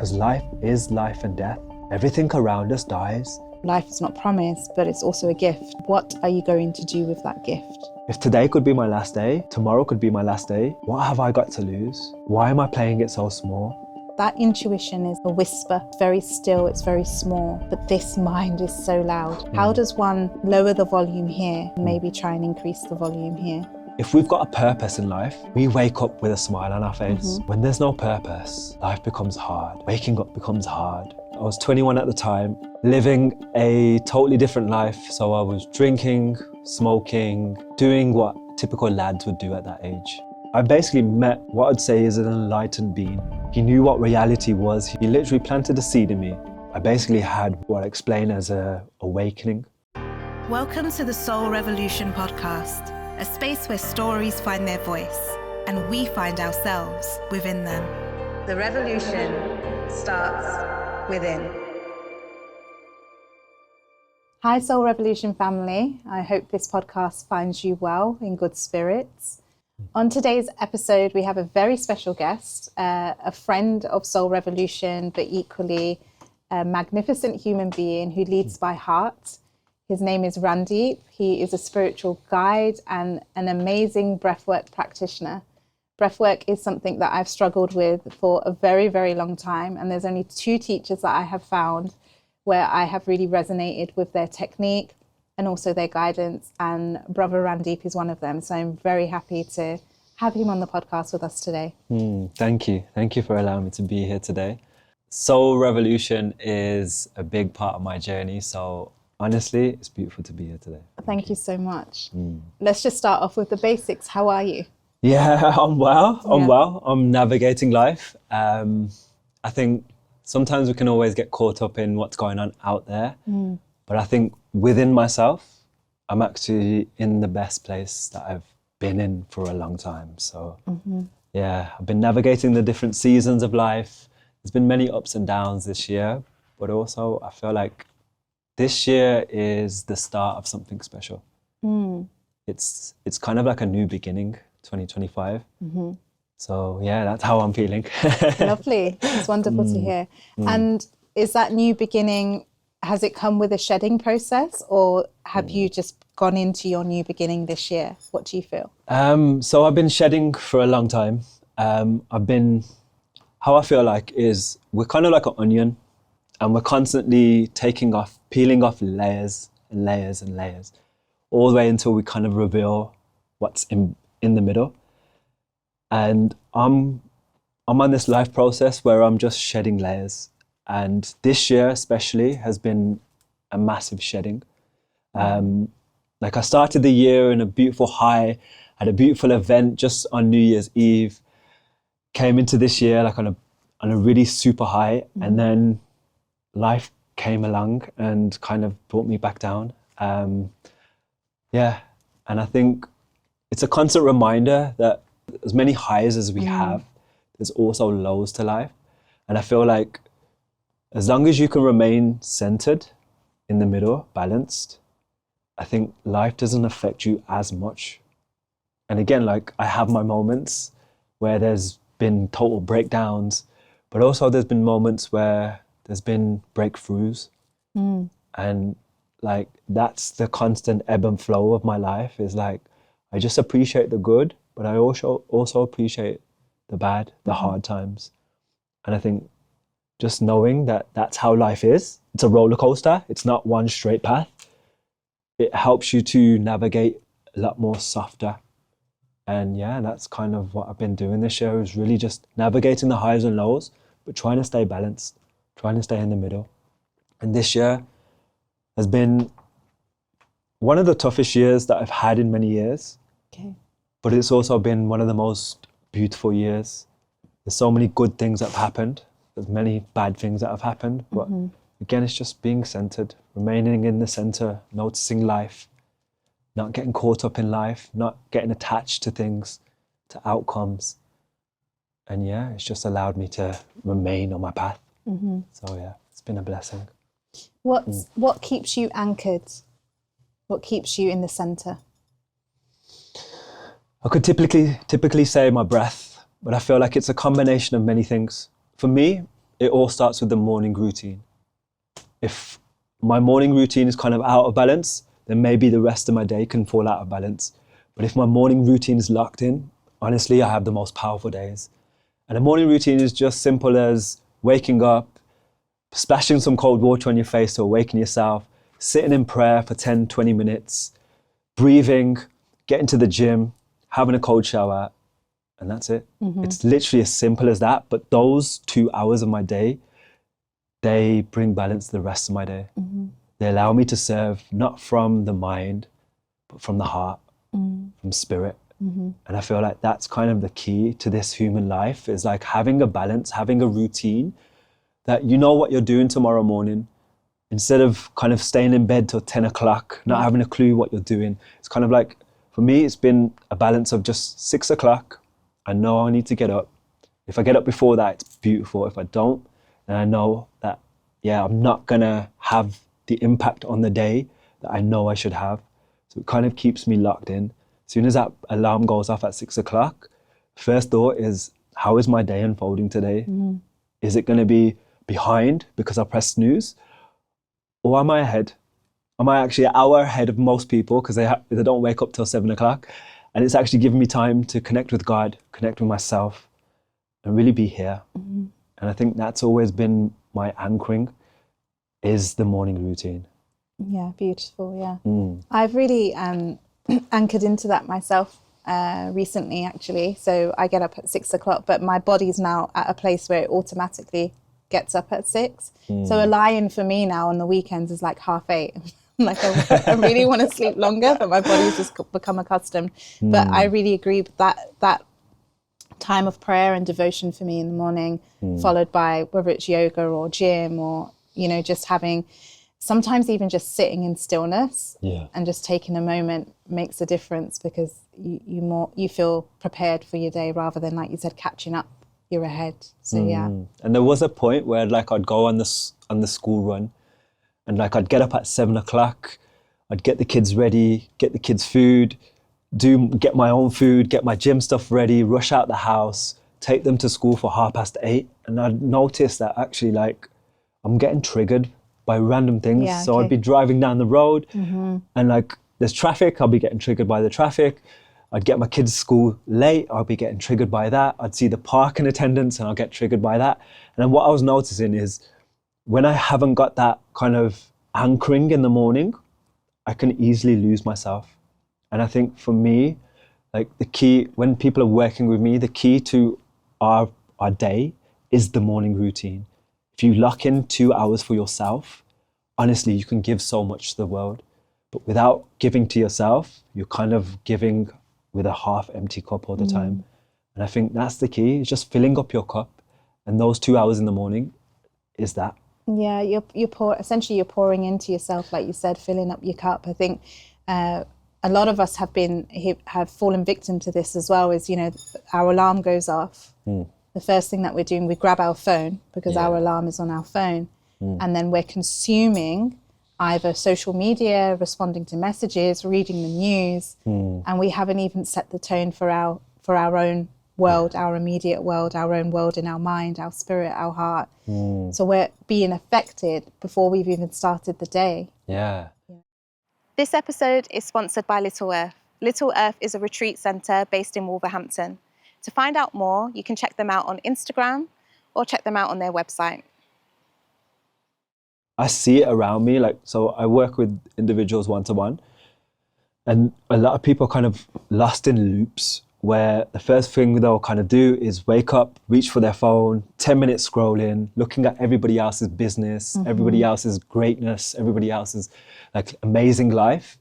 because life is life and death. Everything around us dies. Life is not promised, but it's also a gift. What are you going to do with that gift? If today could be my last day, tomorrow could be my last day, what have I got to lose? Why am I playing it so small? That intuition is a whisper. It's very still, it's very small, but this mind is so loud. How does one lower the volume here and maybe try and increase the volume here? If we've got a purpose in life, we wake up with a smile on our face. When there's no purpose, life becomes hard. Waking up becomes hard. I was 21 at the time, living a totally different life. So I was drinking, smoking, doing what typical lads would do at that age. I basically met what I'd say is an enlightened being. He knew what reality was. He literally planted a seed in me. I basically had what I explain as an awakening. Welcome to the Soul Revolution podcast, a space where stories find their voice and we find ourselves within them. The revolution starts within. Hi Soul Revolution family, I hope this podcast finds you well, in good spirits. On today's episode, we have a very special guest, a friend of Soul Revolution, but equally a magnificent human being who leads by heart. His name is Randeep. He is a spiritual guide and an amazing breathwork practitioner. Breathwork is something that I've struggled with for a very, very long time. And there's only two teachers that I have found where I have really resonated with their technique and also their guidance, and Brother Randeep is one of them. So I'm very happy to have him on the podcast with us today. Thank you. Thank you for allowing me to be here today. Soul Revolution is a big part of my journey. So honestly, it's beautiful to be here today. Thank you so much. Let's just start off with the basics. How are you? Yeah, I'm well. I'm navigating life. I think sometimes we can always get caught up in what's going on out there. But I think within myself, I'm actually in the best place that I've been in for a long time. So yeah, I've been navigating the different seasons of life. There's been many ups and downs this year, but also I feel like this year is the start of something special. It's kind of like a new beginning, 2025. So yeah, that's how I'm feeling. Lovely. It's wonderful to hear. And is that new beginning, has it come with a shedding process, or have you just gone into your new beginning this year? What do you feel? So I've been shedding for a long time. How I feel like is we're kind of like an onion, and we're constantly peeling off layers and layers and layers, all the way until we kind of reveal what's in the middle. And I'm on this life process where I'm just shedding layers. And this year especially has been a massive shedding. Like I started the year in a beautiful high, had a beautiful event just on New Year's Eve, came into this year like on a really super high, and then life came along and kind of brought me back down. Yeah, and I think it's a constant reminder that as many highs as we have, there's also lows to life. And I feel like as long as you can remain centered in the middle, balanced, I think life doesn't affect you as much. And again, like I have my moments where there's been total breakdowns, but also there's been moments where there's been breakthroughs. And like that's the constant ebb and flow of my life, is like I just appreciate the good, but I also appreciate the bad, the hard times. And I think just knowing that that's how life is, it's a roller coaster, it's not one straight path, it helps you to navigate a lot more softer. And yeah, that's kind of what I've been doing this year, is really just navigating the highs and lows, but trying to stay balanced, trying to stay in the middle. And this year has been one of the toughest years that I've had in many years. Okay. But it's also been one of the most beautiful years. There's so many good things that have happened. There's many bad things that have happened. But again, it's just being centered, remaining in the center, noticing life, not getting caught up in life, not getting attached to things, to outcomes. And yeah, it's just allowed me to remain on my path. So yeah, it's been a blessing. What keeps you anchored? What keeps you in the center? I could typically say my breath, but I feel like it's a combination of many things. For me, it all starts with the morning routine. If my morning routine is kind of out of balance, then maybe the rest of my day can fall out of balance. But if my morning routine is locked in, honestly, I have the most powerful days. And a morning routine is just simple as waking up, splashing some cold water on your face to awaken yourself, sitting in prayer for 10, 20 minutes, breathing, getting to the gym, having a cold shower, and that's it. It's literally as simple as that. But those 2 hours of my day, they bring balance to the rest of my day. They allow me to serve not from the mind, but from the heart, from spirit. And I feel like that's kind of the key to this human life, is like having a balance, having a routine that you know what you're doing tomorrow morning. Instead of kind of staying in bed till 10 o'clock, not having a clue what you're doing. It's kind of like, for me, it's been a balance of just 6 o'clock. I know I need to get up. If I get up before that, it's beautiful. If I don't, then I know that, yeah, I'm not gonna have the impact on the day that I know I should have. So it kind of keeps me locked in. As soon as that alarm goes off at 6 o'clock, first thought is, how is my day unfolding today? Is it gonna be behind because I pressed snooze? Or am I ahead? Am I actually an hour ahead of most people because they don't wake up till 7 o'clock? And it's actually giving me time to connect with God, connect with myself, and really be here. And I think that's always been my anchoring, is the morning routine. Yeah, beautiful, yeah. I've really anchored into that myself recently, actually. So I get up at 6 o'clock, but my body's now at a place where it automatically gets up at 6. So a lie-in for me now on the weekends is like 8:30. Like I really want to sleep longer, but my body's just become accustomed. But I really agree with that time of prayer and devotion for me in the morning, followed by whether it's yoga or gym or, you know, just having, sometimes even just sitting in stillness and just taking a moment makes a difference, because you feel prepared for your day rather than, like you said, catching up. You're ahead. So yeah. And there was a point where like I'd go on the school run, and like I'd get up at 7 o'clock, I'd get the kids ready, get the kids food, get my own food, get my gym stuff ready, rush out the house, take them to school for 8:30. And I'd notice that actually like I'm getting triggered by random things. Yeah, so I'd be driving down the road and like there's traffic, I'll be getting triggered by the traffic. I'd get my kids to school late, I'll be getting triggered by that. I'd see the parking attendants and I'll get triggered by that. And then what I was noticing is, when I haven't got that kind of anchoring in the morning, I can easily lose myself. And I think for me, like the key, when people are working with me, the key to our day is the morning routine. If you lock in 2 hours for yourself, honestly, you can give so much to the world. But without giving to yourself, you're kind of giving with a half empty cup all the time. And I think that's the key, is just filling up your cup. And those 2 hours in the morning is that. Yeah, you're pouring into yourself, like you said, filling up your cup. I think a lot of us have fallen victim to this as well. Is, you know, our alarm goes off. The first thing that we're doing, we grab our phone because our alarm is on our phone, and then we're consuming either social media, responding to messages, reading the news, and we haven't even set the tone for our own world, our immediate world, our own world in our mind, our spirit, our heart. So we're being affected before we've even started the day. Yeah. This episode is sponsored by Little Earth. Little Earth is a retreat centre based in Wolverhampton. To find out more, you can check them out on Instagram or check them out on their website. I see it around me, like, so I work with individuals one-to-one, and a lot of people are kind of lost in loops where the first thing they'll kind of do is wake up, reach for their phone, 10 minutes scrolling, looking at everybody else's business, everybody else's greatness, everybody else's like amazing life.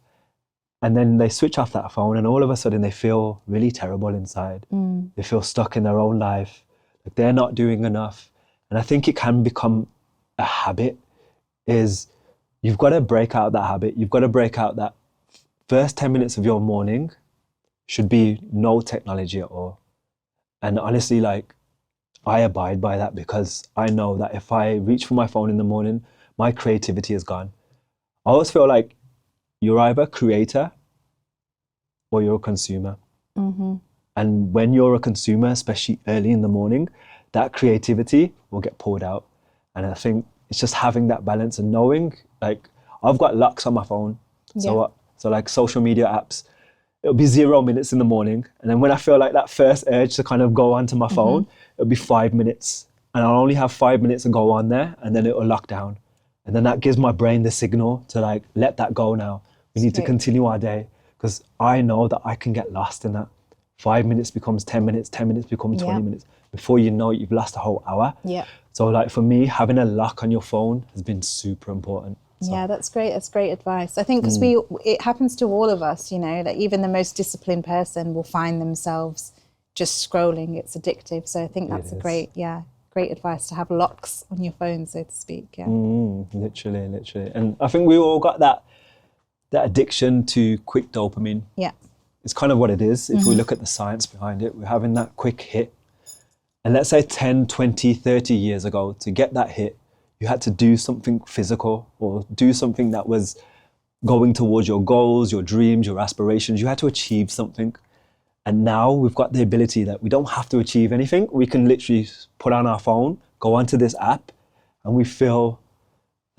And then they switch off that phone and all of a sudden they feel really terrible inside. They feel stuck in their own life, like they're not doing enough. And I think it can become a habit. Is you've got to break out that habit. You've got to break out that first 10 minutes of your morning should be no technology at all. And honestly, like, I abide by that, because I know that if I reach for my phone in the morning, my creativity is gone. I always feel like you're either a creator or you're a consumer. And when you're a consumer, especially early in the morning, that creativity will get pulled out. And I think it's just having that balance and knowing, like, I've got locks on my phone. So like social media apps, it'll be 0 minutes in the morning. And then when I feel like that first urge to kind of go onto my phone, it'll be 5 minutes. And I'll only have 5 minutes to go on there, and then it'll lock down. And then that gives my brain the signal to like, let that go now. We need to continue our day, because I know that I can get lost in that. 5 minutes becomes 10 minutes, 10 minutes becomes 20 minutes. Before you know it, you've lost a whole hour. Yeah. So like for me, having a lock on your phone has been super important. So. Yeah, that's great. That's great advice. I think because it happens to all of us, you know, that even the most disciplined person will find themselves just scrolling. It's addictive. So I think that's great advice to have locks on your phone, so to speak. Yeah. Literally. And I think we all got that addiction to quick dopamine. Yeah. It's kind of what it is. If we look at the science behind it, we're having that quick hit. And let's say 10, 20, 30 years ago, to get that hit, you had to do something physical or do something that was going towards your goals, your dreams, your aspirations. You had to achieve something. And now we've got the ability that we don't have to achieve anything. We can literally put on our phone, go onto this app, and we feel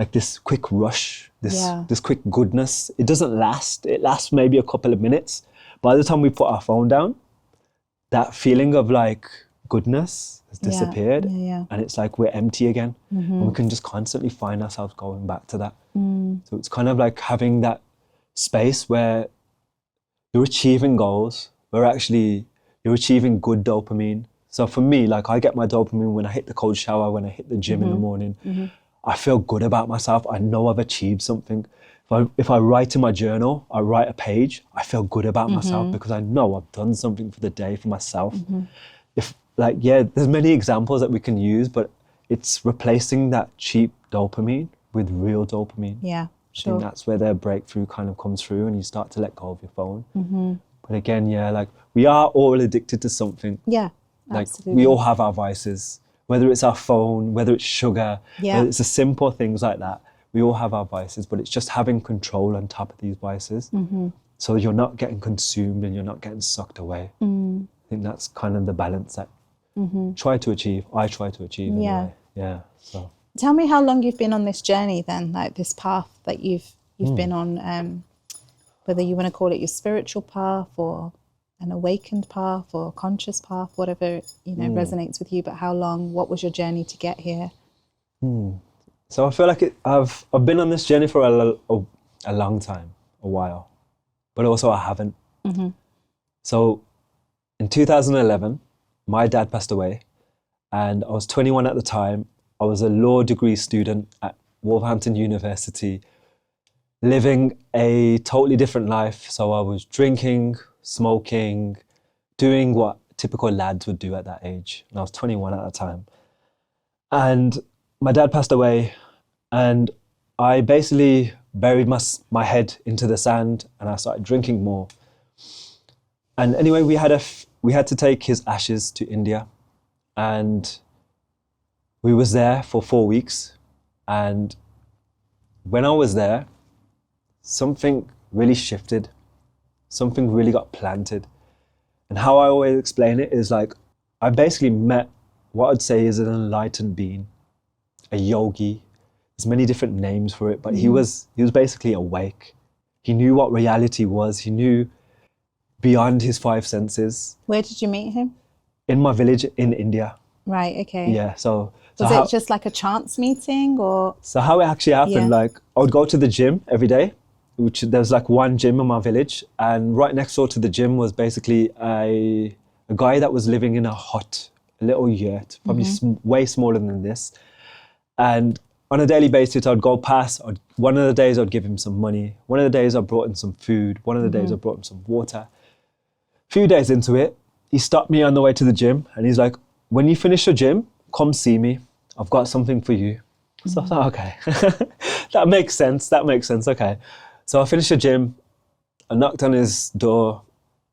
like this quick rush, this quick goodness. It doesn't last. It lasts maybe a couple of minutes. By the time we put our phone down, that feeling of like goodness has disappeared, and it's like we're empty again. And we can just constantly find ourselves going back to that. So it's kind of like having that space where you're achieving goals, where actually you're achieving good dopamine. So for me, like I get my dopamine when I hit the cold shower, when I hit the gym in the morning. I feel good about myself. I know I've achieved something. If I write in my journal, I write a page, I feel good about myself because I know I've done something for the day for myself. There's many examples that we can use, but it's replacing that cheap dopamine with real dopamine. Yeah, sure. I think that's where their breakthrough kind of comes through, and you start to let go of your phone. But again, like we are all addicted to something. Yeah, like absolutely. we all have our vices, whether it's our phone, whether it's sugar, whether it's the simple things like that. We all have our vices, but it's just having control on top of these vices. So you're not getting consumed and you're not getting sucked away. I think that's kind of the balance that I try to achieve anyway. Yeah. So tell me how long you've been on this journey then, like this path that you've been on, whether you want to call it your spiritual path or an awakened path or a conscious path, whatever, resonates with you, but how long, what was your journey to get here? So I feel like I've been on this journey for a long time, a while, but also I haven't. So in 2011, my dad passed away, and I was 21 at the time. I was a law degree student at Wolverhampton University, living a totally different life. So I was drinking, smoking, doing what typical lads would do at that age. And I was 21 at the time. And my dad passed away, and I basically buried my head into the sand, and I started drinking more. And anyway, we had to take his ashes to India, and we was there for 4 weeks. And when I was there, something really shifted, something really got planted. And how I always explain it is like, I basically met what I'd say is an enlightened being, a yogi. There's many different names for it, but he was basically awake. He knew what reality was. He knew beyond his five senses. Where did you meet him? In my village in India. Right, okay. Yeah, so was it just like a chance meeting or? So how it actually happened, like I would go to the gym every day, which there's like one gym in my village, and right next door to the gym was basically a guy that was living in a hut, a little yurt, probably way smaller than this. And on a daily basis, I'd go past. One of the days I'd give him some money. One of the days I brought him some food. One of the days I brought him some water. A few days into it, he stopped me on the way to the gym, and he's like, "When you finish your gym, come see me. I've got something for you." So I thought, okay, that makes sense. Okay. So I finished the gym. I knocked on his door.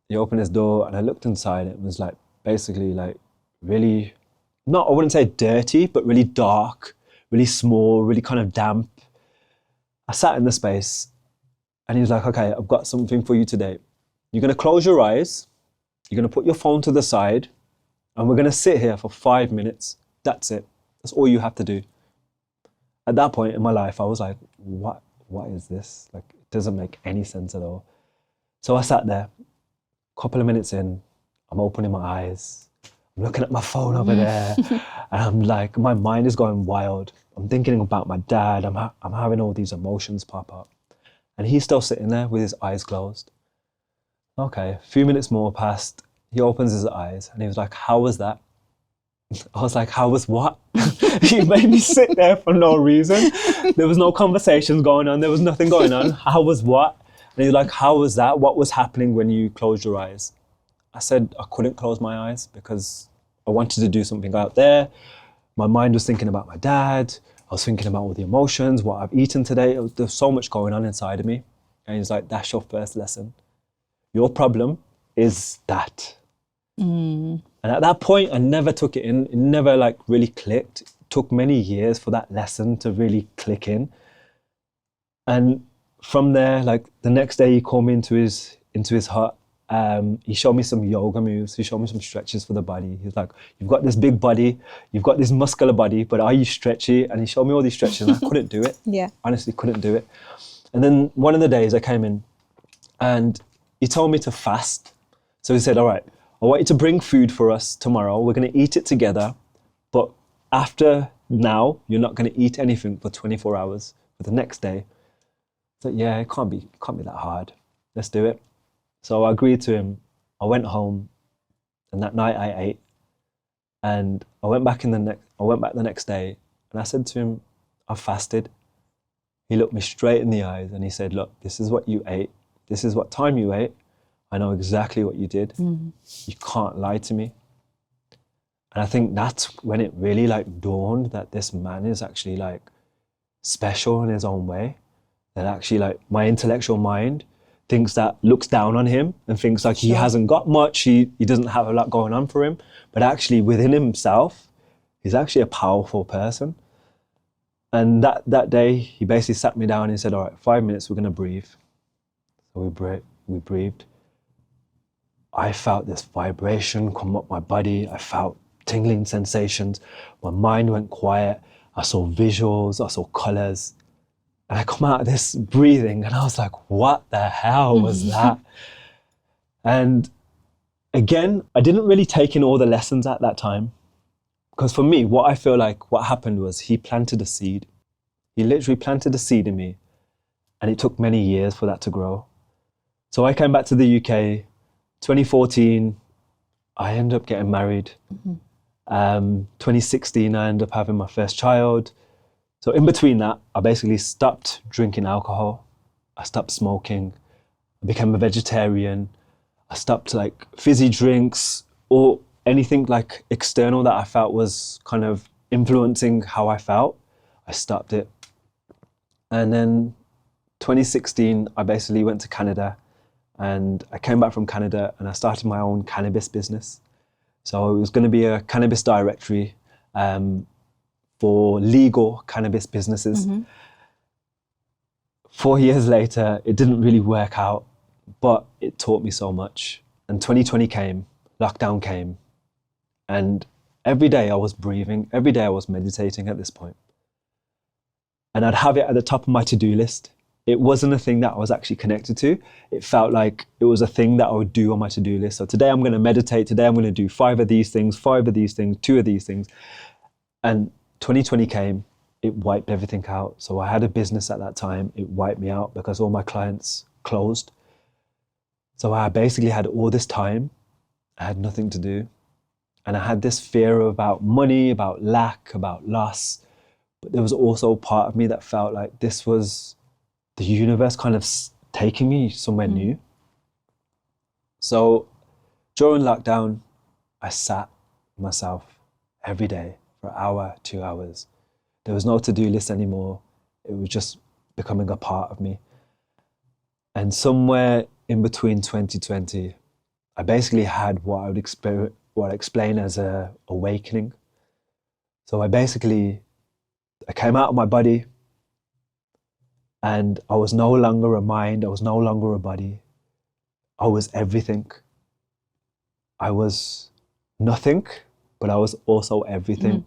He opened his door, and I looked inside. It was like basically like really, I wouldn't say dirty, but really dark, really small, really kind of damp. I sat in the space, and he was like, "Okay, I've got something for you today. You're going to close your eyes. You're going to put your phone to the side, And we're going to sit here for 5 minutes. That's it. That's all you have to do. At that point in my life, I was like, what is this? Like, it doesn't make any sense at all. So I sat there, a couple of minutes in, I'm opening my eyes, I'm looking at my phone over there, and I'm like, my mind is going wild. I'm thinking about my dad, I'm having all these emotions pop up. And he's still sitting there with his eyes closed. Okay, a few minutes more passed, he opens his eyes, and he was like, how was that? I was like, how was what? He made me sit there for no reason. There was no conversations going on. There was nothing going on. How was what? And he's like, how was that? What was happening when you closed your eyes? I said, I couldn't close my eyes because I wanted to do something out there. My mind was thinking about my dad. I was thinking about all the emotions, what I've eaten today. There's so much going on inside of me. And he's like, that's your first lesson. Your problem is that. And at that point, I never took it in. It never like really clicked. It took many years for that lesson to really click in. And from there, like the next day, he called me into his hut. He showed me some yoga moves. He showed me some stretches for the body. He's like, you've got this big body, you've got this muscular body, but are you stretchy? And he showed me all these stretches, and I couldn't do it. Yeah. Honestly, couldn't do it. And then one of the days I came in, and he told me to fast. So he said, all right, I want you to bring food for us tomorrow. We're going to eat it together. But after now, you're not going to eat anything for 24 hours for the next day. So yeah, it can't be that hard. Let's do it. So I agreed to him. I went home, and that night I ate. And I went back the next day, and I said to him, I fasted. He looked me straight in the eyes and he said, look, this is what you ate. This is what time you ate. I know exactly what you did. You can't lie to me. And I think that's when it really like dawned that this man is actually like special in his own way. That actually like my intellectual mind looks down on him and thinks like he hasn't got much, he doesn't have a lot going on for him. But actually within himself, he's actually a powerful person. And that day, he basically sat me down and he said, all right, 5 minutes, we're gonna breathe. So we breathed. I felt this vibration come up my body. I felt tingling sensations. My mind went quiet. I saw visuals, I saw colors. And I come out of this breathing and I was like, what the hell was that? And again, I didn't really take in all the lessons at that time. Because for me, what I feel like what happened was he planted a seed. He literally planted a seed in me. And it took many years for that to grow. So I came back to the UK, 2014, I ended up getting married. 2016, I ended up having my first child. So in between that, I basically stopped drinking alcohol. I stopped smoking. I became a vegetarian. I stopped like fizzy drinks or anything like external that I felt was kind of influencing how I felt. I stopped it. And then 2016, I basically went to Canada. And I came back from Canada and I started my own cannabis business. So it was going to be a cannabis directory for legal cannabis businesses. 4 years later, it didn't really work out, but it taught me so much. And 2020 came, lockdown came, and every day I was breathing, every day I was meditating at this point. And I'd have it at the top of my to-do list. It wasn't a thing that I was actually connected to. It felt like it was a thing that I would do on my to-do list. So today I'm going to meditate. Today I'm going to do 5 of these things, 5 of these things, 2 of these things. And 2020 came, it wiped everything out. So I had a business at that time. It wiped me out because all my clients closed. So I basically had all this time. I had nothing to do. And I had this fear about money, about lack, about loss. But there was also part of me that felt like this was the universe kind of taking me somewhere new. So during lockdown, I sat myself every day for an hour, 2 hours. There was no to-do list anymore. It was just becoming a part of me. And somewhere in between 2020, I basically had what I explain as a awakening. So I came out of my body, and I was no longer a mind, I was no longer a body. I was everything. I was nothing, but I was also everything.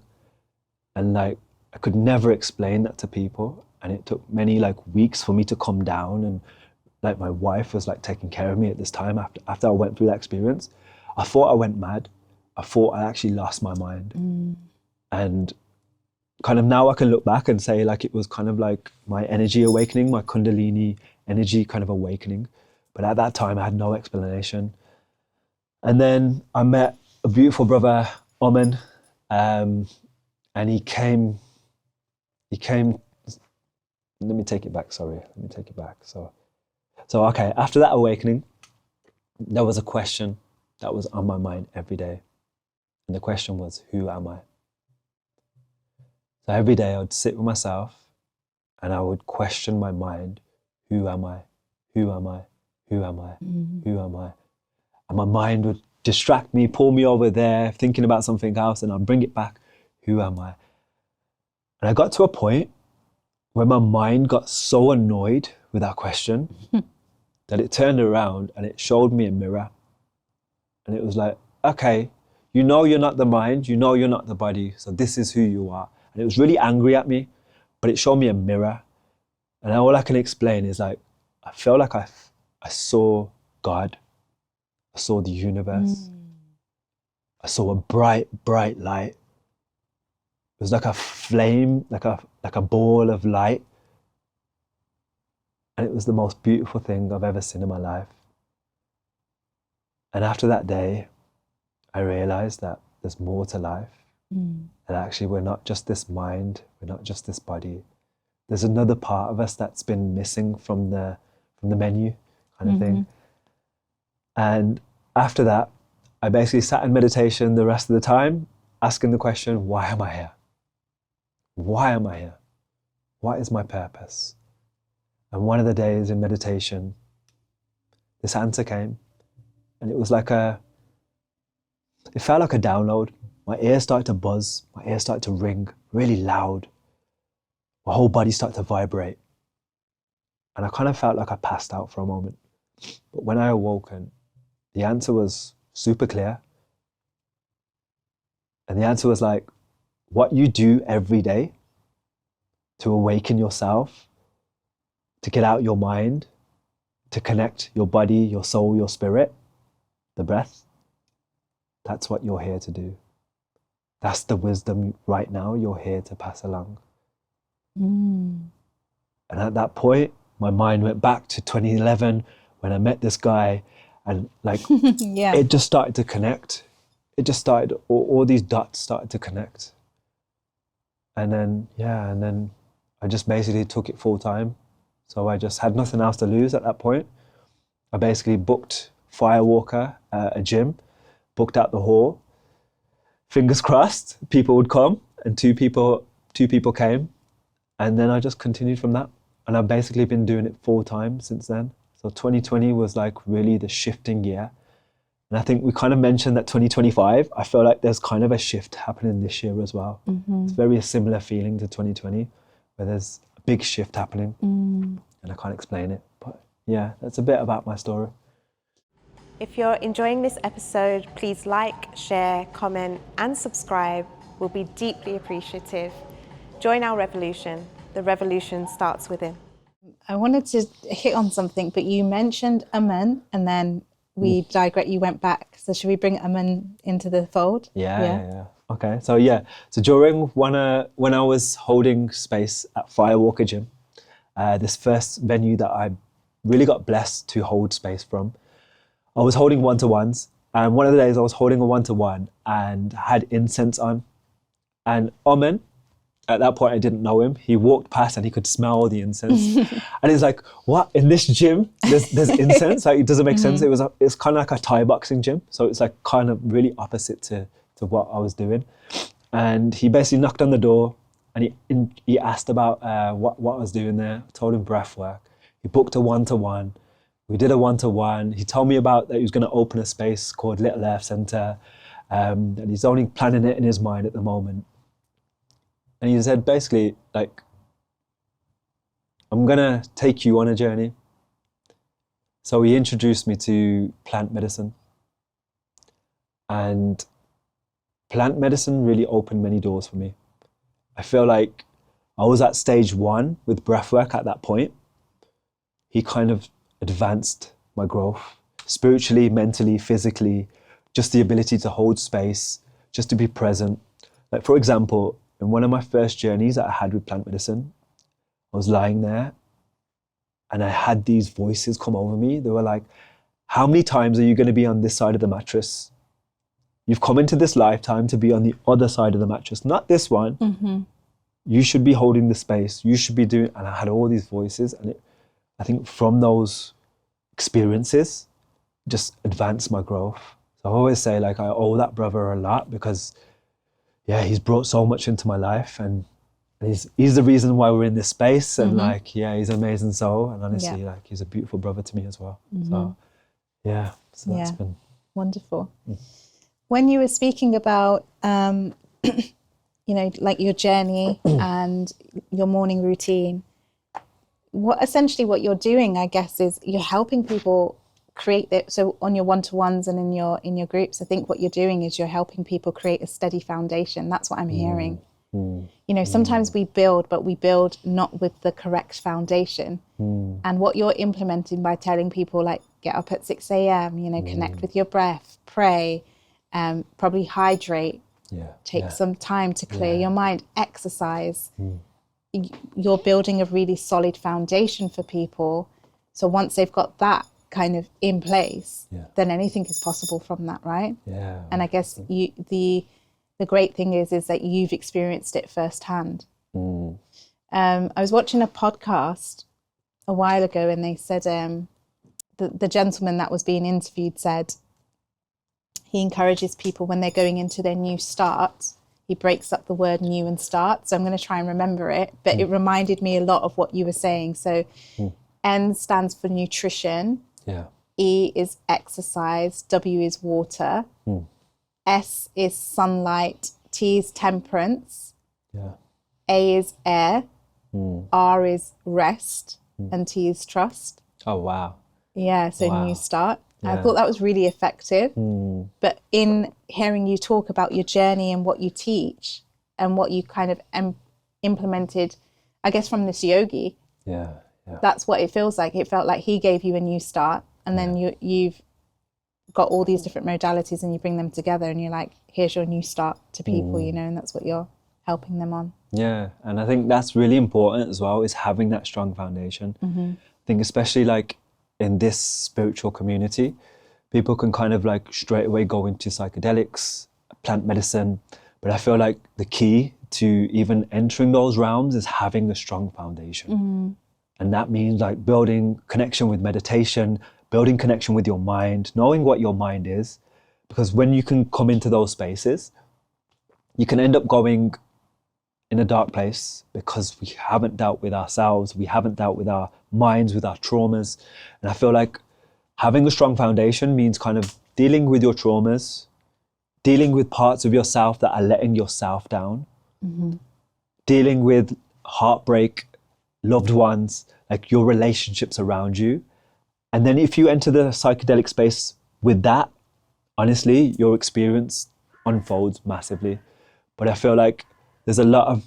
And like, I could never explain that to people. And it took many like weeks for me to come down. And like my wife was like taking care of me at this time after I went through that experience. I thought I went mad. I thought I actually lost my mind. And kind of now I can look back and say like it was kind of like my energy awakening, my Kundalini energy kind of awakening. But at that time I had no explanation. And then I met a beautiful brother, Omen, and he came, let me take it back, sorry. So okay, after that awakening, there was a question that was on my mind every day. And the question was, who am I? So every day I would sit with myself and I would question my mind, who am I? Who am I? Who am I? Who am I? And my mind would distract me, pull me over there, thinking about something else, and I'd bring it back, who am I? And I got to a point where my mind got so annoyed with that question that it turned around and it showed me a mirror. And it was like, okay, you know you're not the mind, you know you're not the body, so this is who you are. And it was really angry at me, but it showed me a mirror. And all I can explain is like, I felt like I saw God. I saw the universe. I saw a bright, bright light. It was like a flame, like a ball of light. And it was the most beautiful thing I've ever seen in my life. And after that day, I realized that there's more to life. And actually we're not just this mind, we're not just this body. There's another part of us that's been missing from the menu kind of thing. And after that, I basically sat in meditation the rest of the time, asking the question, why am I here? Why am I here? What is my purpose? And one of the days in meditation, this answer came. And it was like it felt like a download. My ears started to buzz, my ears started to ring really loud. My whole body started to vibrate. And I kind of felt like I passed out for a moment. But when I awoken, the answer was super clear. And the answer was like, what you do every day to awaken yourself, to get out your mind, to connect your body, your soul, your spirit, the breath, that's what you're here to do. That's the wisdom right now you're here to pass along. And at that point, my mind went back to 2011 when I met this guy, and like it just started to connect. It just started, all these dots started to connect. And then I just basically took it full time. So I just had nothing else to lose at that point. I basically booked Firewalker, a gym, booked out the hall. Fingers crossed, people would come, and two people came. And then I just continued from that. And I've basically been doing it full time since then. So 2020 was like really the shifting year. And I think we kind of mentioned that 2025, I feel like there's kind of a shift happening this year as well. It's very a similar feeling to 2020, where there's a big shift happening. And I can't explain it. But yeah, that's a bit about my story. If you're enjoying this episode, please like, share, comment, and subscribe. We'll be deeply appreciative. Join our revolution. The revolution starts within. I wanted to hit on something, but you mentioned Amen, and then we digress. You went back. So should we bring Amen into the fold? Yeah. Okay. So during when I was holding space at Firewalker Gym, this first venue that I really got blessed to hold space from, I was holding one-to-ones, and one of the days I was holding a one-to-one and had incense on, and Omen, at that point I didn't know him, he walked past and he could smell the incense. And he's like, what, in this gym there's incense? Like, it doesn't make sense. It's kind of like a Thai boxing gym, so it's like kind of really opposite to what I was doing. And he basically knocked on the door and he asked about what I was doing there. I told him breathwork. He booked a one-to-one. We did a one-to-one. He told me about that he was going to open a space called Little Earth Center, and he's only planning it in his mind at the moment. And he said, basically, like, I'm going to take you on a journey. So he introduced me to plant medicine. And plant medicine really opened many doors for me. I feel like I was at stage 1 with breathwork at that point. He kind of advanced my growth spiritually, mentally, physically, just the ability to hold space, just to be present. Like, for example, in one of my first journeys that I had with plant medicine, I was lying there and I had these voices come over me. They were like, how many times are you going to be on this side of the mattress? You've come into this lifetime to be on the other side of the mattress, not this one. Mm-hmm. You should be holding the space. You should be doing, and I had all these voices. And I think from those experiences, just advanced my growth. So I always say, like, I owe that brother a lot because, yeah, he's brought so much into my life, and he's the reason why we're in this space. And like, yeah, he's an amazing soul, and honestly, like, he's a beautiful brother to me as well. So yeah, so that's been wonderful. When you were speaking about you know, like your journey and your morning routine, what you're doing, I guess, is you're helping people create that. So on your one-to-ones and in your groups, I think what you're doing is you're helping people create a steady foundation. That's what I'm hearing. You know, sometimes we build, but we build not with the correct foundation. And what you're implementing by telling people, like, get up at 6 a.m., you know, connect with your breath, pray, probably hydrate, take some time to clear your mind, exercise. You're building a really solid foundation for people. So once they've got that kind of in place, then anything is possible from that, right? Yeah. And I guess the great thing is that you've experienced it firsthand. I was watching a podcast a while ago, and they said the gentleman that was being interviewed said he encourages people when they're going into their new start. He breaks up the word new and start. So I'm going to try and remember it, but it reminded me a lot of what you were saying. So N stands for nutrition. E is exercise. W is water. S is sunlight. T is temperance. A is air. R is rest. And T is trust. Oh, wow. Yeah, so new start. I thought that was really effective. But in hearing you talk about your journey and what you teach and what you kind of implemented, I guess, from this yogi, that's what it feels like. It felt like he gave you a new start, and then you've got all these different modalities and you bring them together and you're like, here's your new start to people, you know, and that's what you're helping them on. Yeah, and I think that's really important as well, is having that strong foundation. I think especially like in this spiritual community, people can kind of like straight away go into psychedelics, plant medicine, but I feel like the key to even entering those realms is having a strong foundation. And that means like building connection with meditation, building connection with your mind, knowing what your mind is, because when you can come into those spaces, you can end up going in a dark place because we haven't dealt with ourselves, we haven't dealt with our minds, with our traumas. And I feel like having a strong foundation means kind of dealing with your traumas, dealing with parts of yourself that are letting yourself down, dealing with heartbreak, loved ones, like your relationships around you. And then if you enter the psychedelic space with that, honestly, your experience unfolds massively. But I feel like there's a lot of,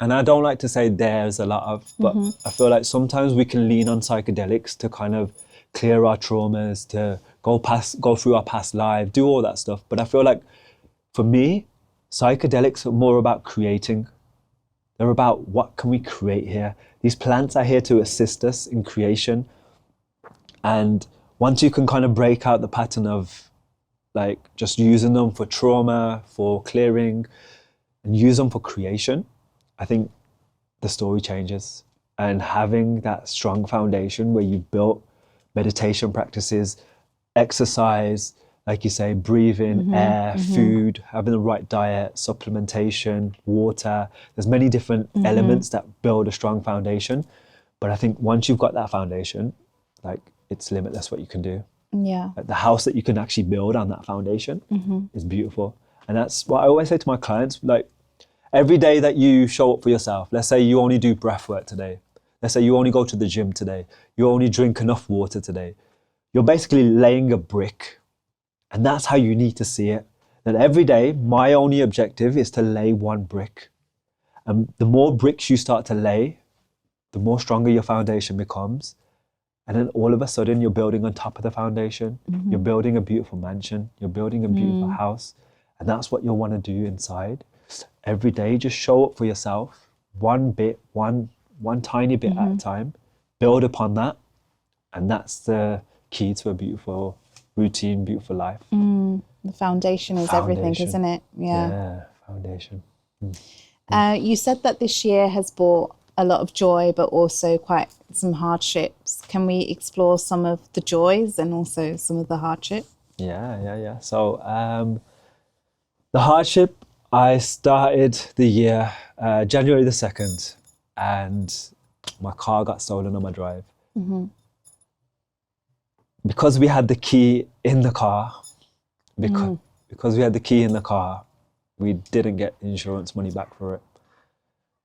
and I don't like to say there's a lot of, but I feel like sometimes we can lean on psychedelics to kind of clear our traumas, to go through our past life, do all that stuff. But I feel like for me, psychedelics are more about creating. They're about what can we create here? These plants are here to assist us in creation. And once you can kind of break out the pattern of like just using them for trauma, for clearing, and use them for creation, I think the story changes. And having that strong foundation where you've built meditation practices, exercise, like you say, breathing, air, food, having the right diet, supplementation, water. There's many different elements that build a strong foundation. But I think once you've got that foundation, like it's limitless what you can do. Yeah. Like the house that you can actually build on that foundation is beautiful. And that's what I always say to my clients, like every day that you show up for yourself, let's say you only do breath work today. Let's say you only go to the gym today. You only drink enough water today. You're basically laying a brick. And that's how you need to see it. That every day, my only objective is to lay one brick. And the more bricks you start to lay, the more stronger your foundation becomes. And then all of a sudden, you're building on top of the foundation. You're building a beautiful mansion. You're building a beautiful house. And that's what you'll want to do inside. Every day, just show up for yourself. One bit, one tiny bit at a time. Build upon that. And that's the key to a beautiful routine, beautiful life. The foundation is everything, isn't it? Yeah, foundation. You said that this year has brought a lot of joy, but also quite some hardships. Can we explore some of the joys and also some of the hardship? Yeah. So the hardship, I started the year January the 2nd, and my car got stolen on my drive. Because we had the key in the car, because we had the key in the car, we didn't get insurance money back for it.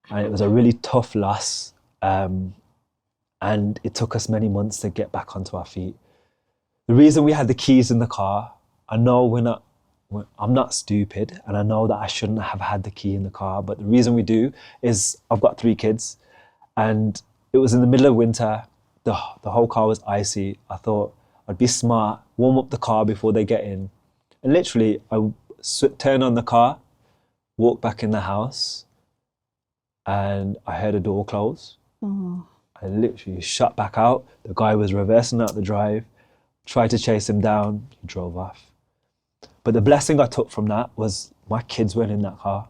And it was a really tough loss. And it took us many months to get back onto our feet. The reason we had the keys in the car, I know I'm not stupid, and I know that I shouldn't have had the key in the car, but the reason we do is I've got 3 kids, and it was in the middle of winter. The whole car was icy. I thought I'd be smart, warm up the car before they get in. And literally, I turned on the car, walked back in the house, and I heard a door close. I literally shut back out. The guy was reversing out the drive, tried to chase him down, he drove off. But the blessing I took from that was my kids weren't in that car.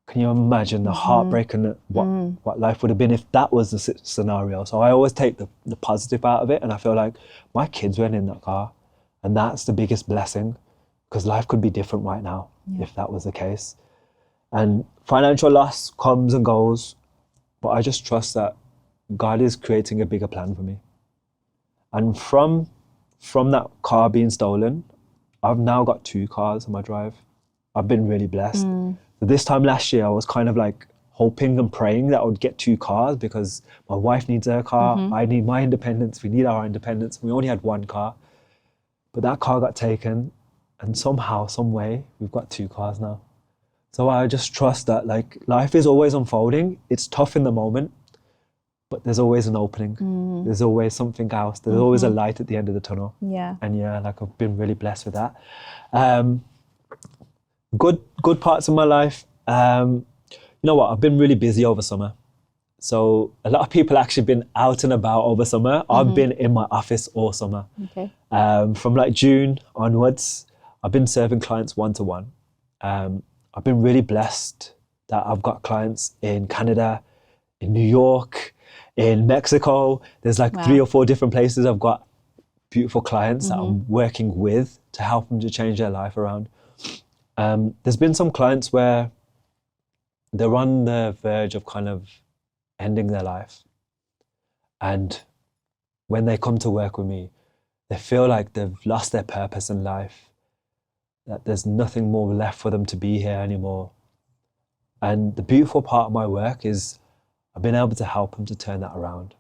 Can you imagine the heartbreak and what life would have been if that was the scenario? So I always take the positive out of it, and I feel like my kids weren't in that car. And that's the biggest blessing, because life could be different right now if that was the case. And financial loss comes and goes, but I just trust that God is creating a bigger plan for me. And from that car being stolen, I've now got 2 cars on my drive. I've been really blessed. This time last year, I was kind of like hoping and praying that I would get 2 cars, because my wife needs her car, I need my independence, we need our independence. We only had 1 car. But that car got taken, and somehow, some way, we've got 2 cars now. So I just trust that, like, life is always unfolding. It's tough in the moment, but there's always an opening. There's always something else. There's always a light at the end of the tunnel. Yeah. And like, I've been really blessed with that. Good parts of my life. You know what? I've been really busy over summer. So a lot of people actually been out and about over summer. I've been in my office all summer. Okay. From like June onwards, I've been serving clients one-to-one. I've been really blessed that I've got clients in Canada, in New York, in Mexico. There's like 3 or 4 different places I've got beautiful clients that I'm working with to help them to change their life around. There's been some clients where they're on the verge of kind of ending their life. And when they come to work with me, they feel like they've lost their purpose in life, that there's nothing more left for them to be here anymore. And the beautiful part of my work is I've been able to help them to turn that around.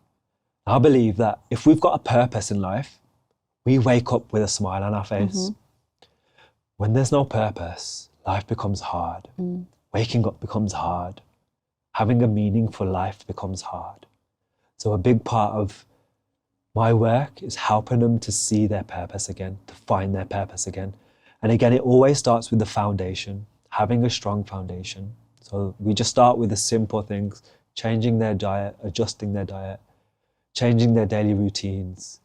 I believe that if we've got a purpose in life, we wake up with a smile on our face. When there's no purpose, life becomes hard. Waking up becomes hard. Having a meaningful life becomes hard. So a big part of my work is helping them to see their purpose again, to find their purpose again. And again, it always starts with the foundation, having a strong foundation. So we just start with the simple things, changing their diet, adjusting their diet, changing their daily routines,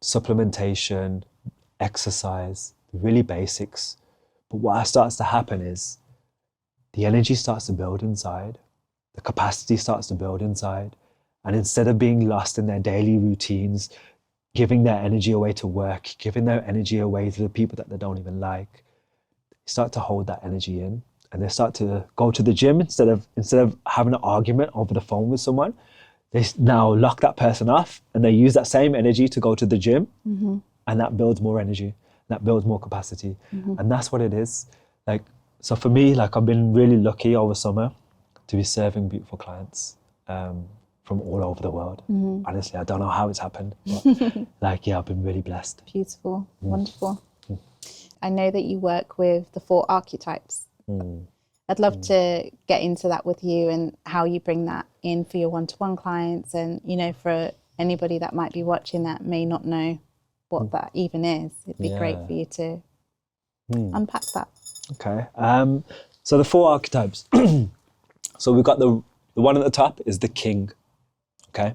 supplementation, exercise, the really basics. But what starts to happen is the energy starts to build inside, the capacity starts to build inside. And instead of being lost in their daily routines, giving their energy away to work, giving their energy away to the people that they don't even like, they start to hold that energy in, and they start to go to the gym instead of having an argument over the phone with someone. They now lock that person off, and they use that same energy to go to the gym, and that builds more energy, that builds more capacity. And that's what it is. Like, so for me, like, I've been really lucky over summer to be serving beautiful clients from all over the world. Honestly, I don't know how it's happened, but like, yeah, I've been really blessed. Beautiful, wonderful. I know that you work with the 4 archetypes. I'd love to get into that with you and how you bring that in for your one-to-one clients, and, you know, for anybody that might be watching that may not know what that even is. It'd be great for you to unpack that. Okay. So the 4 archetypes. So we've got the one at the top is the king. Okay.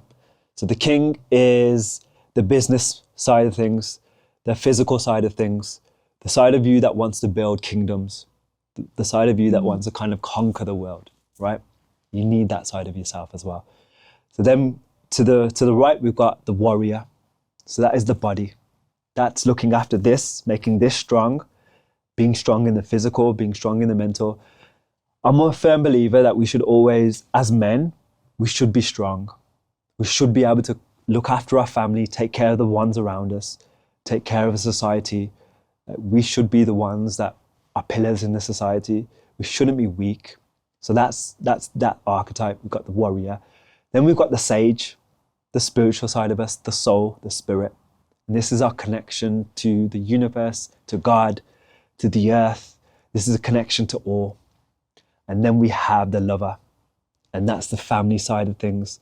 So the king is the business side of things, the physical side of things, the side of you that wants to build kingdoms, the side of you that wants to kind of conquer the world, right? You need that side of yourself as well. So then to the right, we've got the warrior. So that is the body. That's looking after this, making this strong, being strong in the physical, being strong in the mental. I'm a firm believer that we should always, as men, we should be strong. We should be able to look after our family, take care of the ones around us, take care of society. We should be the ones that are pillars in the society. We shouldn't be weak. So that's that archetype. We've got the warrior. Then we've got the sage, the spiritual side of us, the soul, the spirit. And this is our connection to the universe, to God, to the earth. This is a connection to all. And then we have the lover. And that's the family side of things,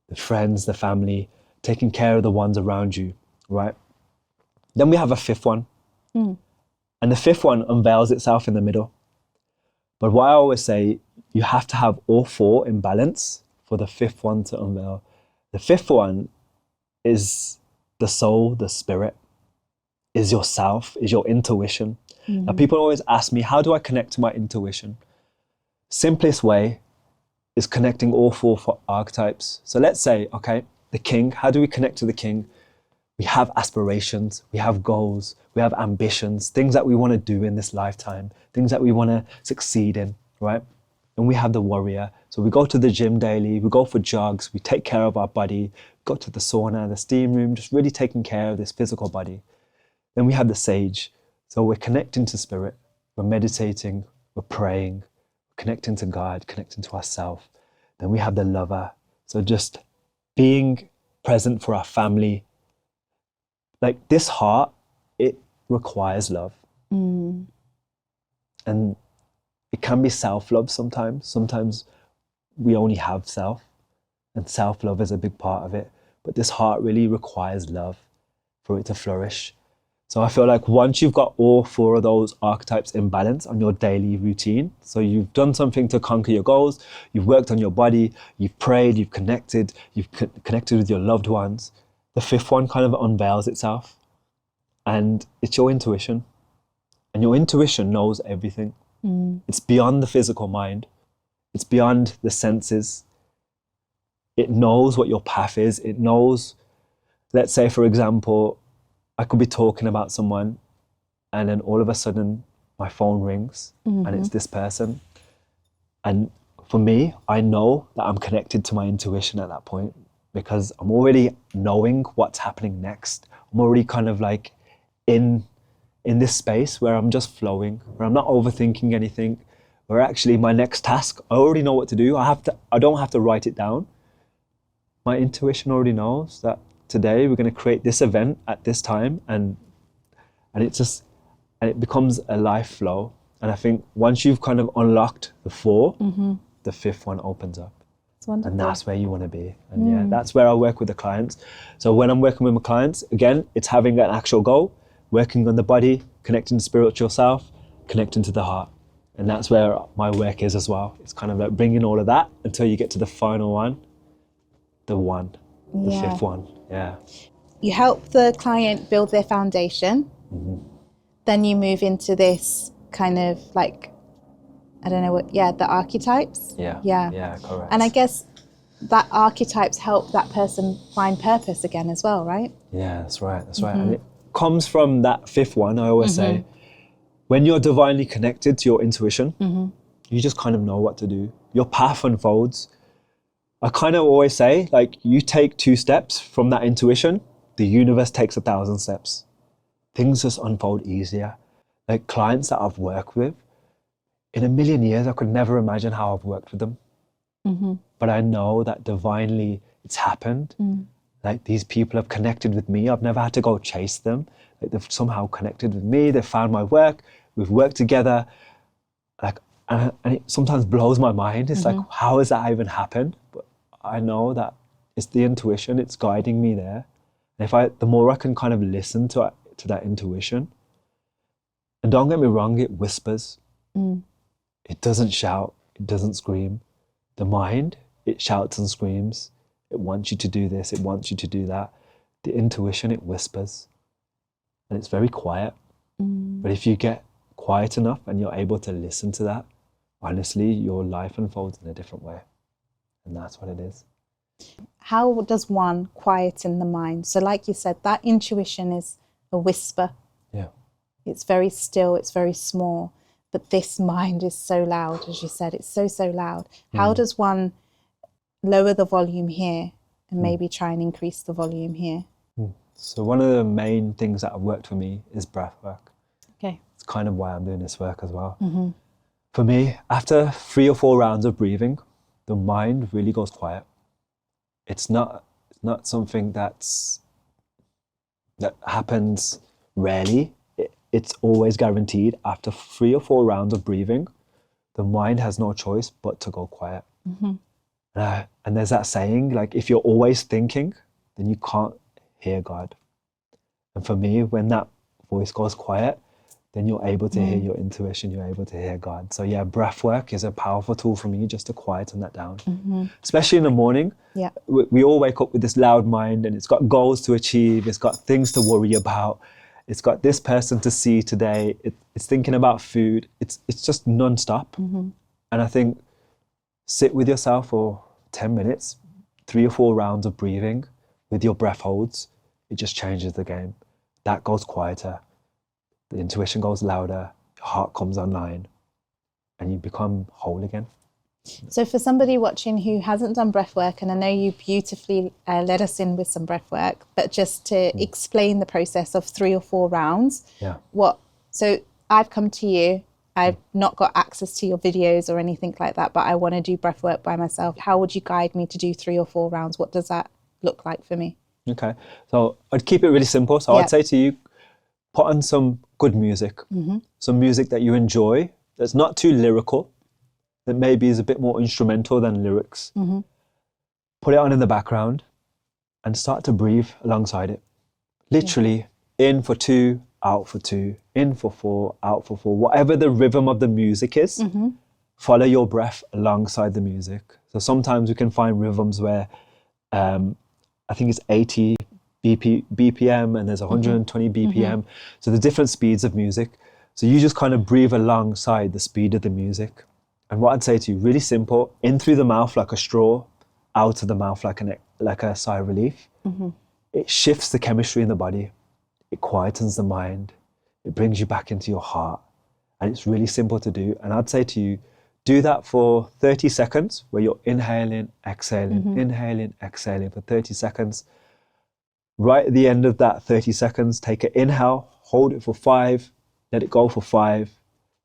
the friends, the family, taking care of the ones around you, right? Then we have a 5th one. And the 5th one unveils itself in the middle. But what I always say, you have to have all 4 in balance for the 5th one to unveil. The 5th one is the soul, the spirit, is yourself, is your intuition. Now, people always ask me, how do I connect to my intuition? Simplest way is connecting all 4 archetypes. So let's say, okay, the king, how do we connect to the king? We have aspirations, we have goals, we have ambitions, things that we want to do in this lifetime, things that we want to succeed in, right? And we have the warrior. So we go to the gym daily, we go for jogs, we take care of our body, go to the sauna, the steam room, just really taking care of this physical body. Then we have the sage. So we're connecting to spirit, we're meditating, we're praying, connecting to God, connecting to ourselves. Then we have the lover. So just being present for our family. Like this heart, it requires love. And it can be self-love sometimes. Sometimes we only have self, and self-love is a big part of it. But this heart really requires love for it to flourish. So I feel like once you've got all 4 of those archetypes in balance on your daily routine, so you've done something to conquer your goals, you've worked on your body, you've prayed, you've connected with your loved ones, the 5th one kind of unveils itself. And it's your intuition. And your intuition knows everything. It's beyond the physical mind. It's beyond the senses. It knows what your path is. It knows, let's say, for example, I could be talking about someone and then all of a sudden my phone rings and it's this person. And for me, I know that I'm connected to my intuition at that point because I'm already knowing what's happening next. I'm already kind of like in this space where I'm just flowing, where I'm not overthinking anything, where actually my next task, I already know what to do. I don't have to write it down. My intuition already knows that today we're going to create this event at this time, and it becomes a life flow. And I think once you've kind of unlocked the 4, the 5th one opens up. And that's where you want to be. And yeah, that's where I work with the clients. So when I'm working with my clients, again, it's having an actual goal, working on the body, connecting to spiritual self, connecting to the heart. And that's where my work is as well. It's kind of like bringing all of that until you get to the final one, the 5th one. Yeah. You help the client build their foundation. Then you move into this kind of like, I don't know the archetypes. Yeah, correct. And I guess that archetypes help that person find purpose again as well, right? Yeah, that's right. And it comes from that 5th one, I always say. When you're divinely connected to your intuition, you just kind of know what to do. Your path unfolds. I kind of always say, like, you take 2 steps from that intuition, the universe takes 1,000 steps. Things just unfold easier. Like clients that I've worked with, in a million years, I could never imagine how I've worked with them. But I know that divinely it's happened. Like these people have connected with me. I've never had to go chase them. Like they've somehow connected with me. They've found my work. We've worked together. Like, and it sometimes blows my mind. It's like, how has that even happened? But I know that it's the intuition. It's guiding me there. And the more I can kind of listen to that intuition, and don't get me wrong, it whispers. It doesn't shout. It doesn't scream. The mind, it shouts and screams. It wants you to do this. It wants you to do that. The intuition, it whispers. And it's very quiet. But if you get quiet enough and you're able to listen to that, honestly, your life unfolds in a different way. And that's what it is. How does one quieten the mind? So like you said, that intuition is a whisper. Yeah. It's very still, it's very small. But this mind is so loud, as you said, it's so, so loud. How does one lower the volume here and maybe try and increase the volume here? So one of the main things that have worked for me is breath work. Okay. It's kind of why I'm doing this work as well. For me, after 3 or 4 rounds of breathing, the mind really goes quiet. It's not something that happens rarely. It's always guaranteed. After 3 or 4 rounds of breathing, the mind has no choice but to go quiet. And there's that saying, like, if you're always thinking, then you can't hear God. And for me, when that voice goes quiet, then you're able to hear your intuition, you're able to hear God. So yeah, breath work is a powerful tool for me just to quieten that down. Especially in the morning. Yeah. We all wake up with this loud mind, and it's got goals to achieve, it's got things to worry about, it's got this person to see today, it's thinking about food, it's just non-stop. And I think sit with yourself for 10 minutes, 3 or 4 rounds of breathing with your breath holds, it just changes the game. That goes quieter, the intuition goes louder, your heart comes online, and you become whole again. So for somebody watching who hasn't done breath work, and I know you beautifully led us in with some breath work, but just to explain the process of 3 or 4 rounds. Yeah. So I've come to you, I've not got access to your videos or anything like that, but I want to do breath work by myself. How would you guide me to do 3 or 4 rounds? What does that look like for me? Okay, so I'd keep it really simple. So I'd say to you, put on some good music, some music that you enjoy, that's not too lyrical, that maybe is a bit more instrumental than lyrics. Put it on in the background and start to breathe alongside it. Literally, in for 2, out for 2, in for 4, out for 4. Whatever the rhythm of the music is, follow your breath alongside the music. So sometimes we can find rhythms where I think it's 80 BPM and there's 120 BPM. So the different speeds of music. So you just kind of breathe alongside the speed of the music. And what I'd say to you, really simple, in through the mouth like a straw, out of the mouth like a sigh of relief. It shifts the chemistry in the body. It quietens the mind. It brings you back into your heart. And it's really simple to do. And I'd say to you, do that for 30 seconds where you're inhaling, exhaling, inhaling, exhaling for 30 seconds. Right at the end of that 30 seconds, take an inhale, hold it for 5, let it go for 5,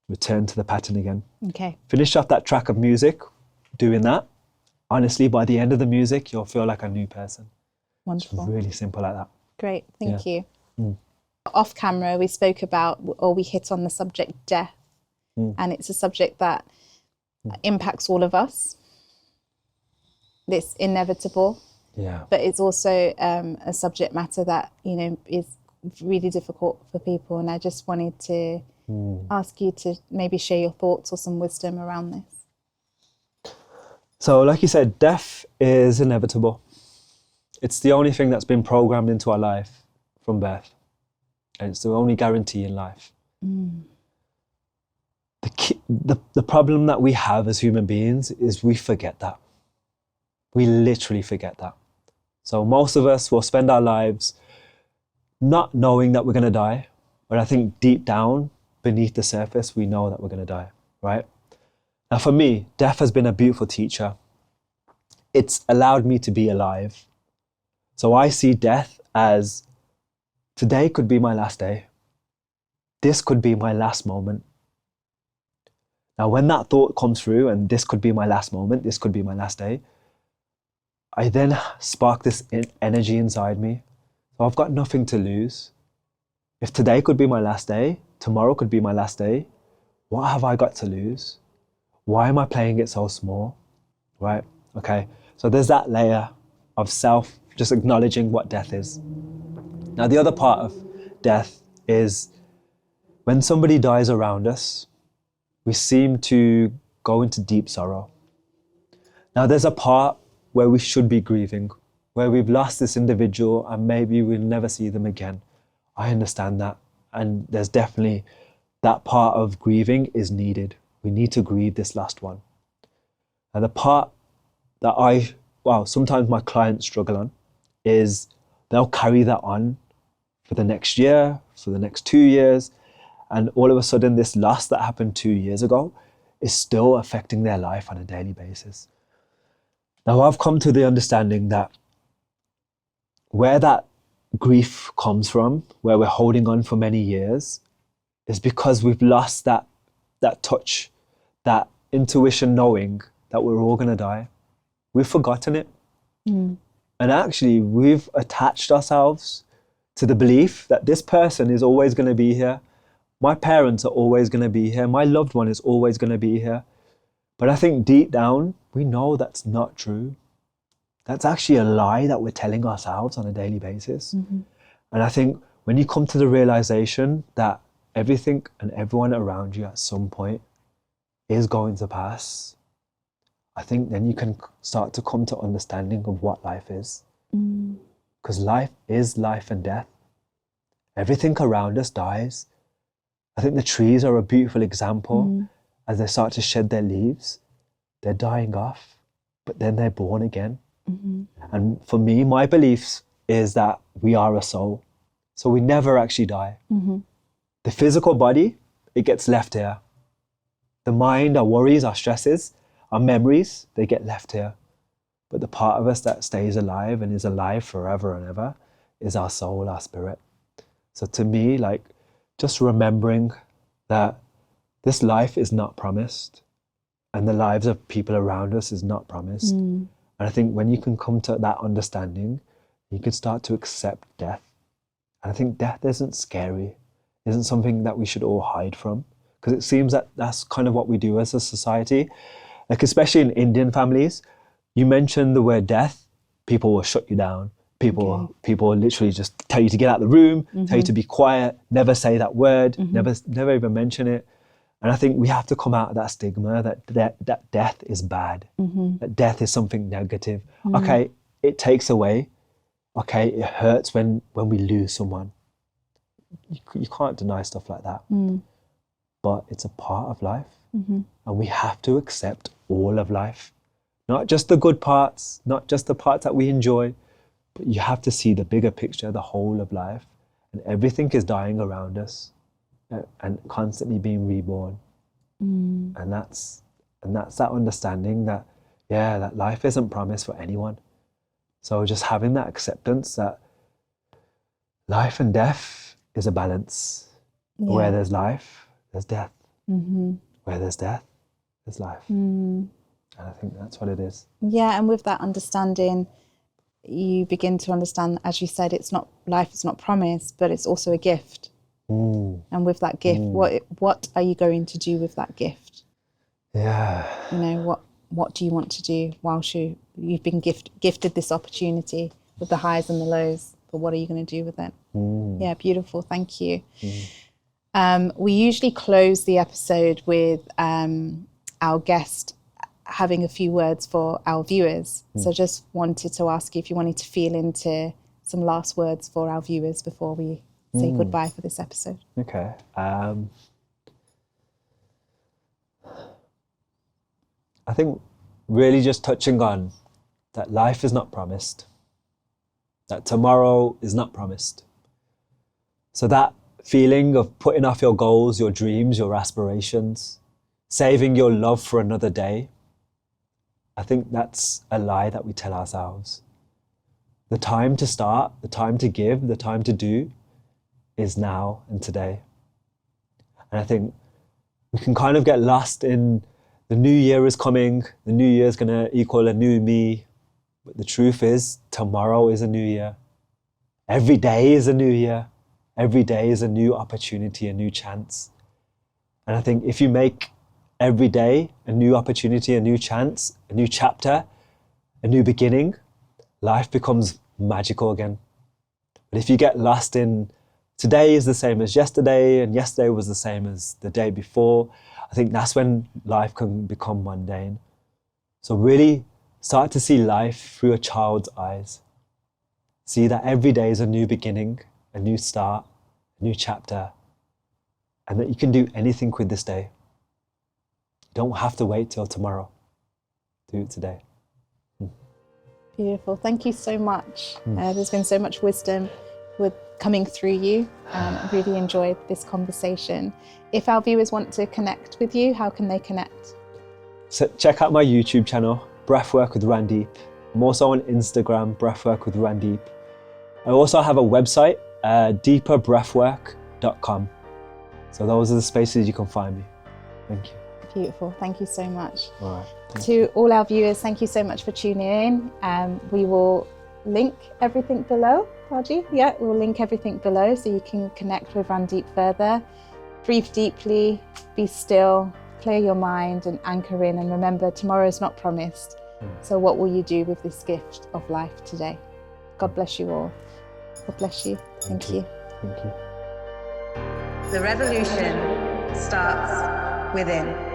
return to the pattern again. Okay. Finish off that track of music, doing that. Honestly, by the end of the music, you'll feel like a new person. Wonderful. It's really simple like that. Great, thank you. Off camera, we spoke about, or we hit on the subject death. And it's a subject that impacts all of us. It's inevitable. Yeah. But it's also a subject matter that, you know, is really difficult for people. And I just wanted to ask you to maybe share your thoughts or some wisdom around this. So like you said, death is inevitable. It's the only thing that's been programmed into our life from birth. And it's the only guarantee in life. The problem that we have as human beings is we forget that. We literally forget that. So most of us will spend our lives not knowing that we're going to die. But I think deep down, beneath the surface, we know that we're going to die, right? Now for me, death has been a beautiful teacher. It's allowed me to be alive. So I see death as, today could be my last day. This could be my last moment. Now when that thought comes through, and this could be my last moment, this could be my last day, I then spark this energy inside me. So I've got nothing to lose. If today could be my last day, tomorrow could be my last day, what have I got to lose? Why am I playing it so small? Right? Okay. So there's that layer of self, just acknowledging what death is. Now, the other part of death is when somebody dies around us, we seem to go into deep sorrow. Now, there's a part where we should be grieving, where we've lost this individual and maybe we'll never see them again. I understand that. And there's definitely that part of grieving is needed. We need to grieve this last one. And the part that sometimes my clients struggle on is they'll carry that on for the next year, for the next 2 years. And all of a sudden, this loss that happened 2 years ago is still affecting their life on a daily basis. Now, I've come to the understanding that where that grief comes from, where we're holding on for many years, is because we've lost that touch, that intuition knowing that we're all going to die. We've forgotten it. And actually, we've attached ourselves to the belief that this person is always going to be here. My parents are always going to be here. My loved one is always going to be here. But I think deep down, we know that's not true. That's actually a lie that we're telling ourselves on a daily basis. And I think when you come to the realization that everything and everyone around you at some point is going to pass, I think then you can start to come to understanding of what life is. Because life is life and death. Everything around us dies. I think the trees are a beautiful example. As they start to shed their leaves, they're dying off, but then they're born again. And for me, my beliefs is that we are a soul. So we never actually die. The physical body, it gets left here. The mind, our worries, our stresses, our memories, they get left here. But the part of us that stays alive and is alive forever and ever is our soul, our spirit. So to me, like, just remembering that this life is not promised and the lives of people around us is not promised. And I think when you can come to that understanding, you can start to accept death. And I think death isn't scary, isn't something that we should all hide from, because it seems that that's kind of what we do as a society. Like, especially in Indian families, you mention the word death, people will shut you down. People literally just tell you to get out of the room, tell you to be quiet, never say that word, never even mention it. And I think we have to come out of that stigma that death is bad, that death is something negative. Okay, it takes away. Okay, it hurts when we lose someone. You can't deny stuff like that. But it's a part of life. And we have to accept all of life. Not just the good parts, not just the parts that we enjoy, but you have to see the bigger picture, the whole of life. And everything is dying around us and constantly being reborn. And that's that understanding that, that life isn't promised for anyone. So just having that acceptance that life and death is a balance. Where there's life, there's death. Where there's death, there's life. And I think that's what it is. Yeah, and with that understanding, you begin to understand, as you said, life is not promised, but it's also a gift. And with that gift, what are you going to do with that gift? What do you want to do whilst you've been gifted this opportunity with the highs and the lows, but what are you going to do with it? Yeah, beautiful. Thank you. We usually close the episode with our guest having a few words for our viewers. So just wanted to ask you if you wanted to feel into some last words for our viewers before we say goodbye for this episode. Okay. I think really just touching on that life is not promised, that tomorrow is not promised. So that feeling of putting off your goals, your dreams, your aspirations, saving your love for another day, I think that's a lie that we tell ourselves. The time to start, the time to give, the time to do is now and today. And I think we can kind of get lost in the new year is coming, the new year is going to equal a new me, But the truth is, tomorrow is a new year. Every day is a new year. Every day is a new opportunity, a new chance. And I think if you make every day a new opportunity, a new chance, a new chapter, a new beginning, life becomes magical again. But if you get lost in today is the same as yesterday and yesterday was the same as the day before, I think that's when life can become mundane. So really start to see life through a child's eyes. See that every day is a new beginning, a new start, a new chapter, and that you can do anything with this day. You don't have to wait till tomorrow. Do it today. Beautiful. Thank you so much. There's been so much wisdom coming through you. I really enjoyed this conversation. If our viewers want to connect with you, how can they connect? So check out my YouTube channel, Breathwork with Randeep. I'm also on Instagram, Breathwork with Randeep. I also have a website, deeperbreathwork.com. So those are the spaces you can find me. Thank you. Beautiful. Thank you so much. All right. To all our viewers, thank you so much for tuning in. We will link everything below. Raji? Yeah, we'll link everything below so you can connect with Randeep further. Breathe deeply, be still, clear your mind and anchor in. And remember, tomorrow is not promised. So what will you do with this gift of life today? God bless you all. God bless you. Thank you. Thank you. The revolution starts within.